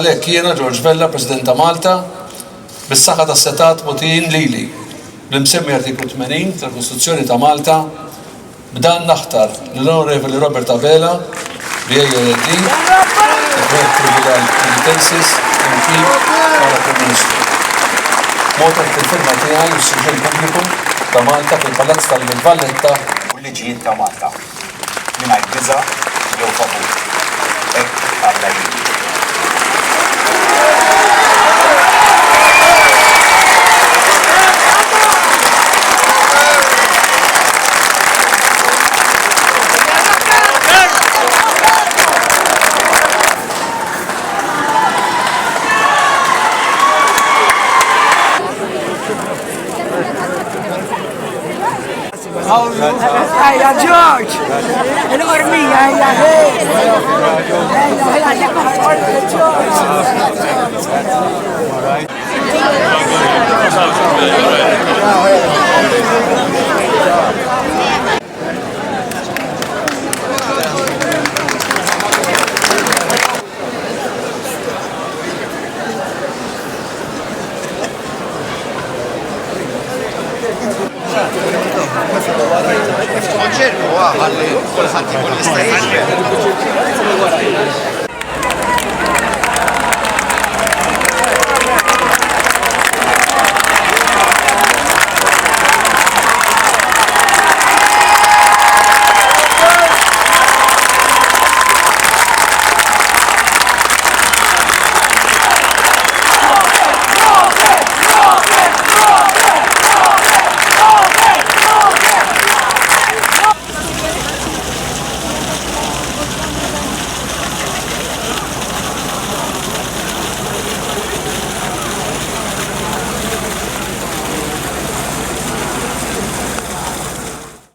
Għalhekk jiena George Vella, President ta' Malta, bis-saħħa tas-setat mogħtijin lili bl-imsemmi artiklu 80 tal-Kostituzzjoni ta' Malta b'dan naħtar lill-Onorevoli Roberta Vela, BALD, Privileges MP bħala Prim Ministru. Mod il-firma tiegħi s-suġġett pubbliku ta' Malta fil-Palazz tal-Valletta u l-liġijiet ta' Malta mingħajr biża' jew favur. Hekk Alla jien. Ejja George! Il-qormija hija Konċertu, għalli, kullħat jkun jista' jiġri.